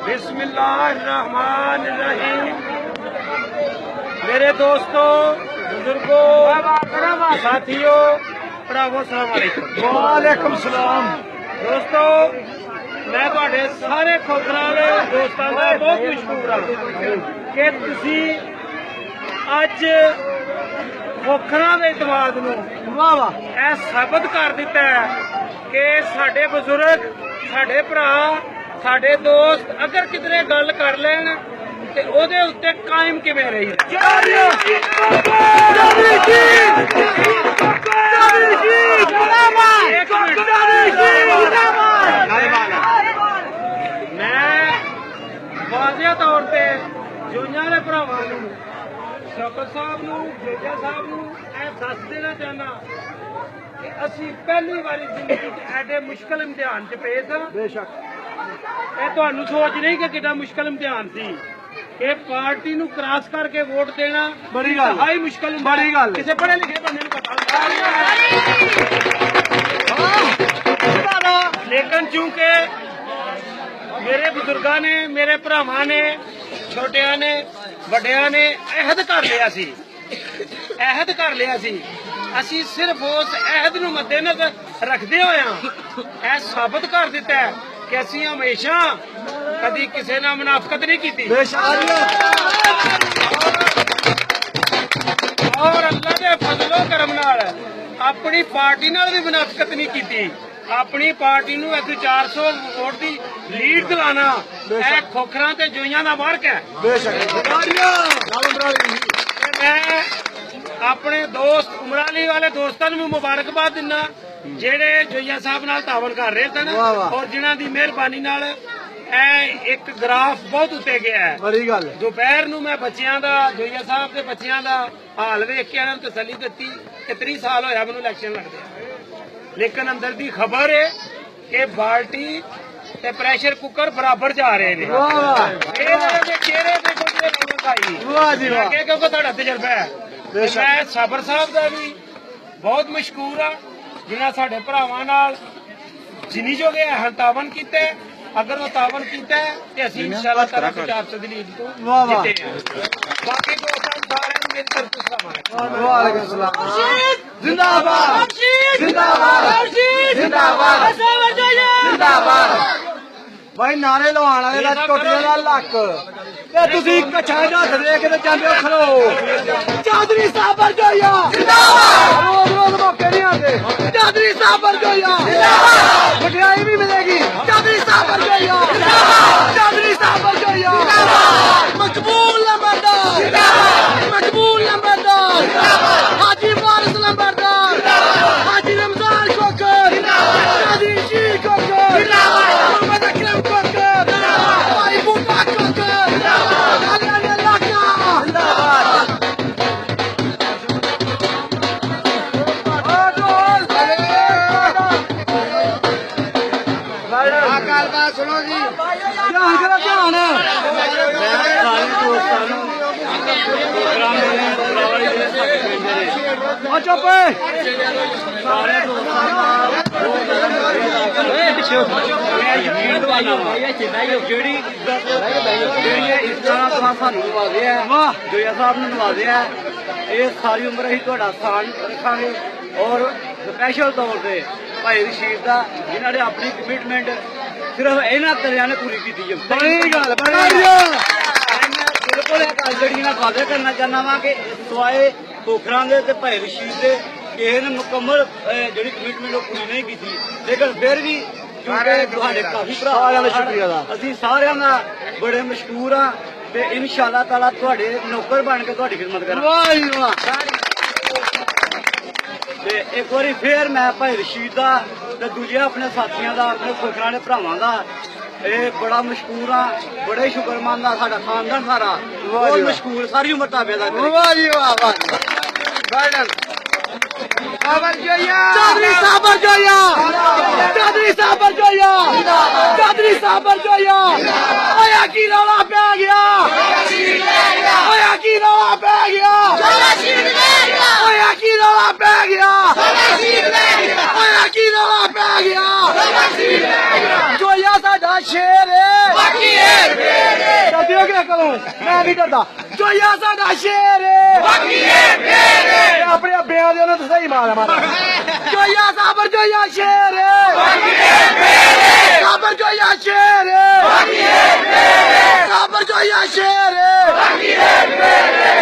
बिस्मिल्लाहिर्रहमानिर्रहीम। मेरे दोस्तों, बुजुर्गों, साथियों, भरावो अस्सलाम वालेकुम। वालेकुम सलाम। दोस्तों, मैं तुहाडे सारे खोखਰਾਂ ਦੇ ਦੋਸਤਾਂ ਦਾ ਬਹੁਤ ਮਸ਼ਕੂਰ ਹਾਂ ਕਿ ਤੁਸੀਂ ਅੱਜ खोखਰਾਂ ਦੇ ਇਤਮਾਦ ਨੂੰ वाह वाह ਇਹ ਸਾਬਤ ਕਰ ਦਿੱਤਾ ਹੈ ਕਿ ਸਾਡੇ ਬਜ਼ੁਰਗ, ਸਾਡੇ ਭਰਾ, ਸਾਡੇ ਦੋਸਤ ਅਗਰ ਕਿਧਰੇ ਗੱਲ ਕਰ ਲੈਣ ਤੇ ਉਹਦੇ ਉੱਤੇ ਕਾਇਮ ਕਿਵੇਂ ਰਹੀ। मैं वाजिया तौर पर जूनिया के भरावां नूं, शौकत साहब नूं, जेजा साहब नूं ਇਹ ਦੱਸ देना चाहना कि असीं पहली बारी जिंदगी एडे मुश्किल इम्तिहान च पेश हाँ। बेशक ਇਹ ਤੁਹਾਨੂੰ ਸੋਚ ਨਹੀਂ ਕਿ ਕਿੰਨਾ ਮੁਸ਼ਕਲ ਇਮਤਿਹਾਨ ਸੀ ਕਿ ਪਾਰਟੀ ਨੂੰ ਕ੍ਰਾਸ ਕਰਕੇ ਵੋਟ ਦੇਣਾ ਬੜੀ ਗੱਲ, ਹਾਈ ਮੁਸ਼ਕਲ ਹੁੰਦਾ ਬੜੀ ਗੱਲ। ਕਿਸੇ ਪੜ੍ਹੇ ਲਿਖੇ ਬੰਦੇ ਨੂੰ ਪਤਾ ਹੁੰਦਾ। ਲੇਕਿਨ ਚूंकि ਮੇਰੇ ਬਜ਼ੁਰਗਾਂ ਨੇ, ਮੇਰੇ ਭਰਾਵਾਂ ਨੇ, ਛੋਟਿਆਂ ਨੇ, ਵੱਡਿਆਂ ਨੇ ਅਹਿਦ ਕਰ ਲਿਆ ਸੀ, ਅਹਿਦ ਕਰ ਲਿਆ ਸੀ, ਅਸੀਂ ਸਿਰਫ ਉਸ ਅਹਿਦ ਨੂੰ ਮੱਦੇਨਜ਼ਰ ਰੱਖਦੇ ਹੋਇਆ ਇਹ ਸਾਬਤ ਕਰ ਦਿੱਤਾ ਹੈ कि असीं हमेशा कदी किसी नाल मुनाफकत नहीं की और अल्लाह के फजलो करम नाल अपनी पार्टी नाल भी मुनाफकत नहीं की। अपनी पार्टी नूं 400 वोट की लीड दिलाना यह खोखਰਾਂ ते जोइयां दा फर्क है। मैं अपने दोस्त उमराली वाले दोस्तों नूं मुबारकबाद दिना ਜਿਹੜੇ ਜੋਈਆ ਸਾਹਿਬ ਨਾਲ ਤਾਵਨ ਕਰ ਰਹੇ ਸਨ ਔਰ ਜਿਨ੍ਹਾਂ ਦੀ ਮਿਹਰਬਾਨੀ ਨਾਲ ਇਹ ਇੱਕ ਗ੍ਰਾਫ ਬਹੁਤ ਉੱਤੇ ਗਿਆ ਹੈ। ਬੜੀ ਗੱਲ। ਦੁਪਹਿਰ ਨੂੰ ਮੈਂ ਬੱਚਿਆਂ ਦਾ, ਜੋਈਆ ਸਾਹਿਬ ਦੇ ਬੱਚਿਆਂ ਦਾ ਹਾਲ ਵੇਖ ਕੇ ਇਹਨਾਂ ਨੂੰ ਤਸੱਲੀ ਦਿੱਤੀ ਕਿ 30 ਸਾਲ ਹੋਇਆ ਮੈਨੂੰ ਇਲੈਕਸ਼ਨ ਲੜਦੇ, ਲੇਕਿਨ ਅੰਦਰ ਦੀ ਖਬਰ ਹੈ ਕਿ ਬਾਲਟੀ ਤੇ ਪ੍ਰੈਸ਼ਰ ਕੁੱਕਰ ਬਰਾਬਰ ਜਾ ਰਹੇ ਨੇ। ਇਹਨਾਂ ਦੇ ਚਿਹਰੇ ਤੇ ਕੁਝ ਰੌਣਕ ਆਈ। ਵਾਹ ਜੀ ਵਾਹ। ਕਿਉਂਕਿ ਤੁਹਾਡਾ ਤਜਰਬਾ ਹੈ। ਮੈਂ ਸਾਬਰ ਸਾਹਿਬ ਦਾ ਵੀ ਬਹੁਤ ਮਸ਼ਕੂਰ ਹਾਂ जिन्हें साढ़े भरावां नाल जिन्नी जो गया है तावन किया। अगर वो तावन किया तो असीं इंशाअल्लाह ताला 400 दी लीड तो जीते हैं। बाकी दोस्तों सारे मेरी तरफ से सलाम वालेकुम सलाम। जिंदाबाद जिंदाबाद जिंदाबाद जिंदाबाद। भाई नारे लवाण वाले दा टुट गया लक ते तुसीं कच्छा हत्थ दे के जांदे हो खलो। चौधरी साबर जोइया जिंदाबाद। रोज रोज मौके नहीं आते। ਚੌਧਰੀ ਸਾਹਿਬ ਵਰਗੋਇਆ ਮਠਿਆਈ ਵੀ ਮਿਲੇਗੀ ਚੌਧਰੀ ਸਾਹਿਬ ਵਰਗੋਇਆ ਚੌਧਰੀ ਸਾਹਿਬ ਵਰਗੋਇਆ ਮਕਬੂਲ ਨੰਬਰਦਾਰ ਮਕਬੂਲ ਨੰਬਰਦਾਰ ਹਾਜੀ ਵਾਰਿਸ ਨੰਬਰਦਾਰ ਹਾਜੀ ਰਮਜ਼ਾਨ ਕੋਕਰ ਚੌਧਰੀ ਜੀ ਕੋਕਰ ਮੁਹੰਮਦ ਅਕਰਮ ਕੋਕਰ ਭਾਈ ਬੂਟਾ ਕੋਕਰ ਸਾਰਿਆਂ ਨੇ ਲਾਕਾ ਜਿੰਦਾਬਾਦ ਗੱਲਬਾਤ ਸੁਣੋ ਜੀ ਧਿਆਨ ਕਰੋ ਧਿਆਨ ਆ ਚੁੱਪ ਸਾਰੇ ਜਿਹੜੀ ਇਸ ਤਰ੍ਹਾਂ ਸਾਨੂੰ ਨਵਾਜ਼ਿਆ ਜੋਇਆ ਸਾਹਿਬ ਨੂੰ ਨਵਾਜ਼ਿਆ ਇਹ ਸਾਰੀ ਉਮਰ ਅਸੀਂ ਤੁਹਾਡਾ ਸਥਾਨ ਰੱਖਾਂਗੇ ਔਰ ਸਪੈਸ਼ਲ ਤੌਰ ਤੇ ਭਾਈ ਰਸ਼ੀਦ ਦਾ ਜਿਨ੍ਹਾਂ ਨੇ ਆਪਣੀ ਕਮਿਟਮੈਂਟ ਸਿਰਫ ਇਹਨਾਂ ਤਰਿਆਂ ਨੇ ਪੂਰੀ ਕੀਤੀ ਹੈ। ਬੜੀ ਗੱਲ ਬਿਲਕੁਲ ਇਹ ਗੱਲ ਜਿਹੜੀ ਨਾਲ ਵਾਅਦਾ ਕਰਨਾ ਚਾਹੁੰਦਾ ਵਾਂ ਕਿ ਸਵਾਏ ਖੋਖਰਾਂ ਦੇ ਤੇ ਭਾਈ ਰਸ਼ੀਦ ਦੇ ਕਿਸੇ ਨੇ ਮੁਕੰਮਲ ਜਿਹੜੀ ਕਮਿਟਮੈਂਟ ਉਹ ਪੂਰੀ ਨਹੀਂ ਕੀਤੀ ਲੇਕਿਨ ਫਿਰ ਵੀ ਕਿਉਂਕਿ ਤੁਹਾਡੇ ਕਾਫੀ ਭਰਾ ਸਾਰਿਆਂ ਦਾ ਸ਼ੁਕਰੀਆ ਦਾ ਅਸੀਂ ਸਾਰਿਆਂ ਦਾ ਬੜੇ ਮਸ਼ਕੂਰ ਆ ਤੇ ਇਨਸ਼ਾਅੱਲਾ ਤਾਲਾ ਤੁਹਾਡੇ ਨੌਕਰ ਬਣ ਕੇ ਤੁਹਾਡੀ ਖਿਦਮਤ ਕਰਾਂਗੇ। ਵਾਹ ਜੀ ਵਾਹ ਤੇ ਇੱਕ ਵਾਰੀ ਫੇਰ ਮੈਂ ਭਾਈ ਰਸ਼ੀਦ ਦਾ ਤੇ ਦੂਜੇ ਆਪਣੇ ਸਾਥੀਆਂ ਦਾ ਆਪਣੇ ਖੋਖਰਾਂ ਦੇ ਭਰਾਵਾਂ ਦਾ ਇਹ ਬੜਾ ਮਸ਼ਕੂਰ ਆ ਬੜੇ ਸ਼ੁਕਰਮੰਦ ਆ ਸਾਡਾ ਖਾਨਦਾਨ ਸਾਰਾ ਬਹੁਤ ਮਸ਼ਕੂਰ ਸਾਰੀ ਉਮਰ ਤਾਬੇ ਦਾ ਵਾਹ ਜੀ ਵਾਹ ਵਾਹ ਗਾਰਡਨ ਚੌਧਰੀ ਸਾਹਿਬ ਵਰਗੋਇਆ ਚੌਧਰੀ ਸਾਹਿਬ ਵਰਗੋਇਆ ਚੌਧਰੀ ਸਾਹਿਬ ਵਰਗੋਇਆ ਓਏ ਕੀ ਰੌਲਾ ਪੈ ਗਿਆ ਓਏ ਕੀ ਰੌਲਾ ਪੈ ਗਿਆ ਓਏ ਕੀ ਰੌਲਾ ਪੈ ਗਿਆ ਓਏ ਕੀ ਰੌਲਾ ਪੈ ਗਿਆ ਜੋਇਆ ਸਾਡਾ ਸ਼ੇਰ ਦਿਓ ਕਿ ਕਰੋ ਮੈਂ ਨਹੀਂ ਡਰਦਾ ਜੋਇਆ ਸਾਡਾ ਸ਼ੇਰ ਆਪਣੇ ਅੱਬਿਆਂ ਦੇ ਉਹਨਾਂ ਤੋਂ ਸਹੀ ਮਾਰ ਮਾਰ ਜੋਇਆ ਸਾਬਰ ਜੋਇਆ ਸ਼ੇਰ ਸਾਬਰ ਜੋਇਆ ਸ਼ੇਰ ਸਾਬਰ ਜੋਇਆ ਸ਼ੇਰ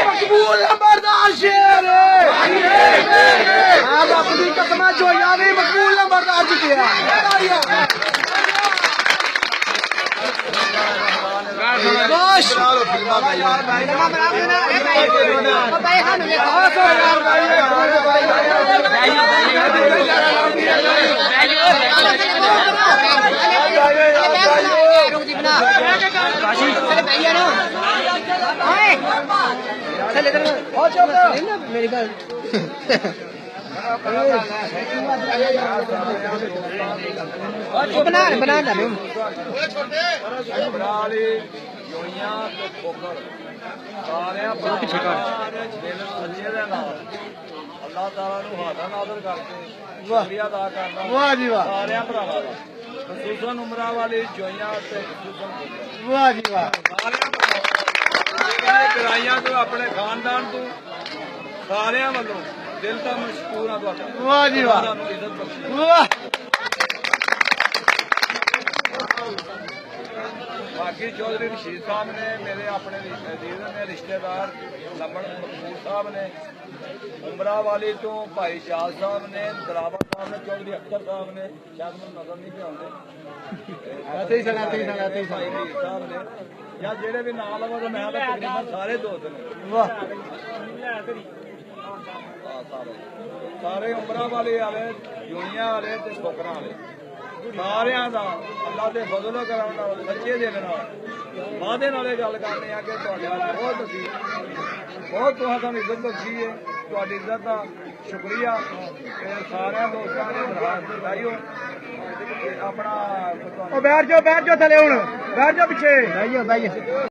ਮਕਬੂਲ ਨੰਬਰਦਾਰ ਸ਼ੇਰ ਆ ਰੱਬ ਦੀ ਕਸਮ ਜੋਇਆ ਵੀ ਮਕਬੂਲ ਨੰਬਰਦਾਰ ਜਿੱਤਿਆ ਬਸ मेरी बात बना बना डालो ਅੱਲਾਹ ਤਾਲਾ ਨੂੰ ਹਾਜ਼ਰ ਨਾਜ਼ਰ ਕਰਕੇ ਸ਼ੁਕਰੀਆ ਅਦਾ ਕਰਦਾ वाह जी वाह ਸਾਰਿਆਂ ਭਰਾਵਾਂ ਦਾ ਖਸੂਸਨ ਉਮਰਾਂ ਵਾਲੇ ਜੋਈਆਂ ਤੇ ਖਸੂਸਨ वाह जी वाह ਕਰਾਈਆਂ ਤੋਂ ਆਪਣੇ ਖਾਨਦਾਨ ਤੋਂ ਸਾਰਿਆਂ ਵੱਲੋਂ ਦਿਲ ਤੋਂ ਮਸ਼ਕੂਰ ਹਾਂ ਤੁਹਾਡਾ वाह जी वाह ਤੁਹਾਨੂੰ ਇੱਜ਼ਤ ਬਖਸ਼ੇ वाह ਬਾਕੀ ਚੌਧਰੀ ਰਸ਼ੀਦ ਸਾਹਿਬ ਨੇ ਮੇਰੇ ਆਪਣੇ ਰਿਸ਼ਤੇਦਾਰ ਲੰਬੜ ਮਕਬੂਲ ਸਾਹਿਬ ਨੇ ਉਮਰਾ ਵਾਲੀ ਤੋਂ ਭਾਈ ਸ਼ਾਹ ਸਾਹਿਬ ਨੇ ਦਰਾਵਾ ਸਾਹਿਬ ਨੇ ਚੌਧਰੀ ਅਖਤਰ ਸਾਹਿਬ ਨੇ ਸ਼ਾਇਦ ਮੈਨੂੰ ਨਜ਼ਰ ਨਹੀਂ ਆਉਂਦੇ ऐसे ही सुना ਭਾਈ ਵੀਰ ਸਾਹਿਬ ਨੇ ਜਾਂ ਜਿਹੜੇ ਵੀ ਨਾਮ ਲਵਾਂਗੇ ਮੈਂ ਤਾਂ ਤਕਰੀਬਨ ਸਾਰੇ ਦੋਸਤ ਨੇ वाह ਸਾਰੇ ਉਮਰਾ ਵਾਲੇ ਆਲੇ ਦੁਨੀਆ ਵਾਲੇ ਤੇ ਠੋਕਰਾਂ ਵਾਲੇ ਸਾਰਿਆਂ ਦਾ ਅੱਲਾ ਦੇ ਫਜ਼ਲ ਕਰਾਉਣ ਨਾਲ ਸੱਚੇ ਦਿਲ ਨਾਲ ਵਾਅਦੇ ਨਾਲੇ ਗੱਲ ਕਰਨੇ ਆ ਕਿ ਤੁਹਾਡੇ ਨਾਲ ਬਹੁਤ ਅਸੀਂ ਬਹੁਤ ਤੁਹਾਨੂੰ ਇੱਜ਼ਤ ਬਖਸ਼ੀ ਹੈ ਤੁਹਾਡੀ ਇੱਜ਼ਤ ਦਾ ਸ਼ੁਕਰੀਆ ਤੇ ਸਾਰਿਆਂ ਦੋਸਤਾਂ ਨੇ ਦਰਖਾਸਤ ਲਾਈਓ ਆਪਣਾ बैठ जाओ थले हूं बैठ जाओ पीछे